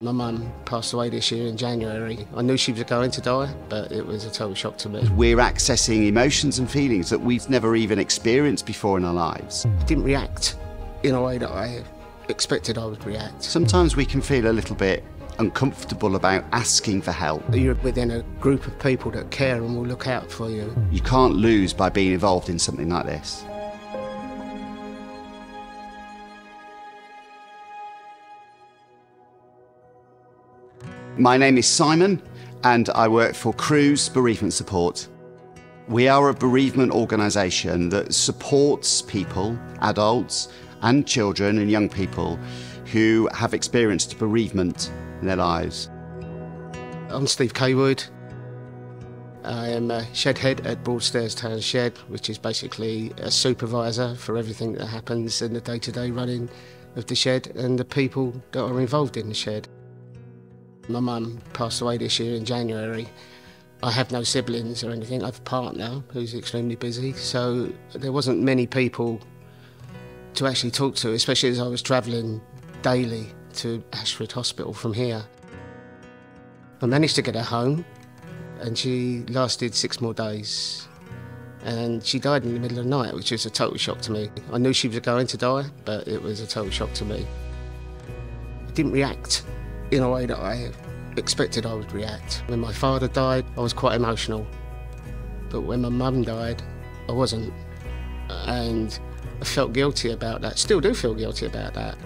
My mum passed away this year in January. I knew she was going to die, but it was a total shock to me. We're accessing emotions and feelings that we've never even experienced before in our lives. I didn't react in a way that I expected I would react. Sometimes we can feel a little bit uncomfortable about asking for help. You're within a group of people that care and will look out for you. You can't lose by being involved in something like this. My name is Simon and I work for Cruse Bereavement Support. We are a bereavement organisation that supports people, adults and children and young people who have experienced bereavement in their lives. I'm Steve Kaywood. I am a shed head at Broadstairs Town Shed, which is basically a supervisor for everything that happens in the day-to-day running of the shed and the people that are involved in the shed. My mum passed away this year in January. I have no siblings or anything. I have a partner who's extremely busy, so there wasn't many people to actually talk to, especially as I was travelling daily to Ashford Hospital from here. I managed to get her home and she lasted 6 more days. And she died in the middle of the night, which was a total shock to me. I knew she was going to die, but it was a total shock to me. I didn't react in a way that I expected I would react. When my father died, I was quite emotional. But when my mum died, I wasn't. And I felt guilty about that, still do feel guilty about that.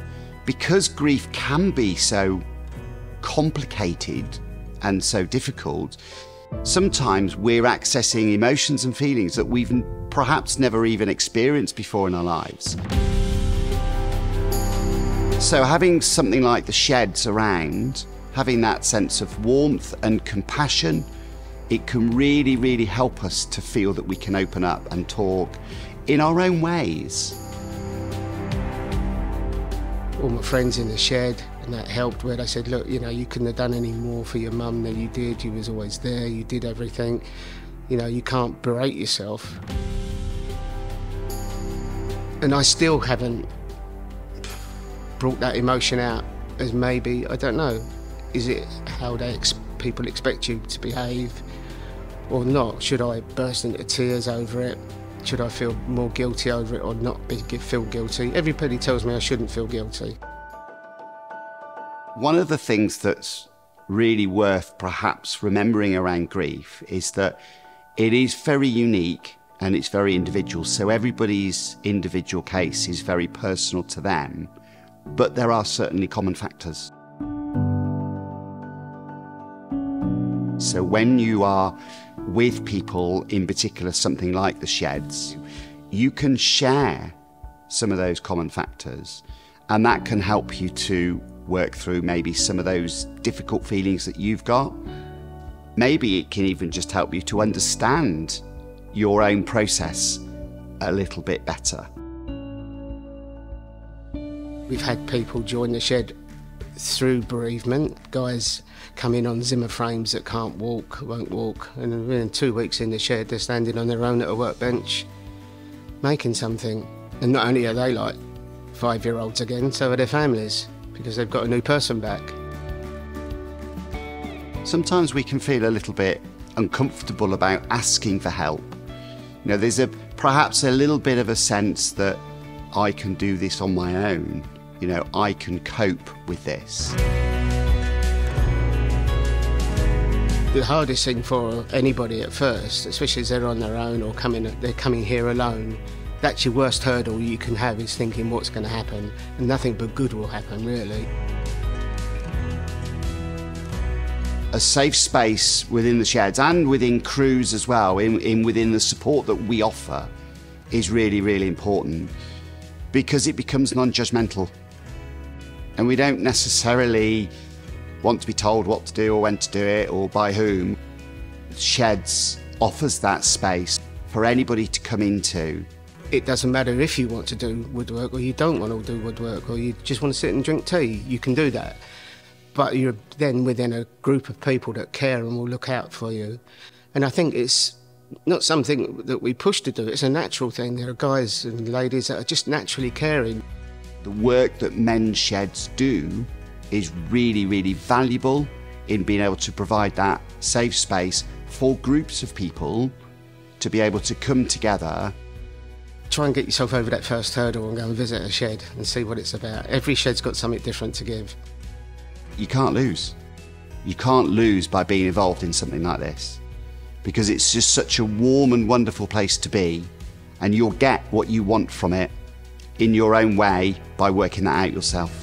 Because grief can be so complicated and so difficult, sometimes we're accessing emotions and feelings that we've perhaps never even experienced before in our lives. So having something like the sheds around, having that sense of warmth and compassion, it can really, really help us to feel that we can open up and talk in our own ways. All my friends in the shed, and that helped, where they said, look, you know, you couldn't have done any more for your mum than you did. You was always there, you did everything. You know, you can't berate yourself. And I still haven't brought that emotion out as maybe, I don't know, is it how people expect you to behave or not? Should I burst into tears over it? Should I feel more guilty over it or not feel guilty? Everybody tells me I shouldn't feel guilty. One of the things that's really worth perhaps remembering around grief is that it is very unique and it's very individual. So everybody's individual case is very personal to them, but there are certainly common factors. So when you are with people, in particular something like the sheds, you can share some of those common factors, and that can help you to work through maybe some of those difficult feelings that you've got. Maybe it can even just help you to understand your own process a little bit better. We've had people join the shed through bereavement. Guys come in on Zimmer frames that can't walk, won't walk, and within 2 weeks in the shed they're standing on their own at a workbench making something. And not only are they like 5-year-olds again, so are their families, because they've got a new person back. Sometimes we can feel a little bit uncomfortable about asking for help. You know, there's perhaps a little bit of a sense that I can do this on my own. You know, I can cope with this. The hardest thing for anybody at first, especially as they're on their own or they're coming here alone, that's your worst hurdle you can have, is thinking what's going to happen, and nothing but good will happen, really. A safe space within the sheds and within Cruse as well, within the support that we offer, is really, really important, because it becomes non-judgmental. And we don't necessarily want to be told what to do or when to do it or by whom. Sheds offers that space for anybody to come into. It doesn't matter if you want to do woodwork or you don't want to do woodwork or you just want to sit and drink tea, you can do that. But you're then within a group of people that care and will look out for you. And I think it's not something that we push to do, it's a natural thing. There are guys and ladies that are just naturally caring. The work that Mensheds do is really, really valuable in being able to provide that safe space for groups of people to be able to come together. Try and get yourself over that first hurdle and go and visit a shed and see what it's about. Every shed's got something different to give. You can't lose. You can't lose by being involved in something like this, because it's just such a warm and wonderful place to be, and you'll get what you want from it in your own way by working that out yourself.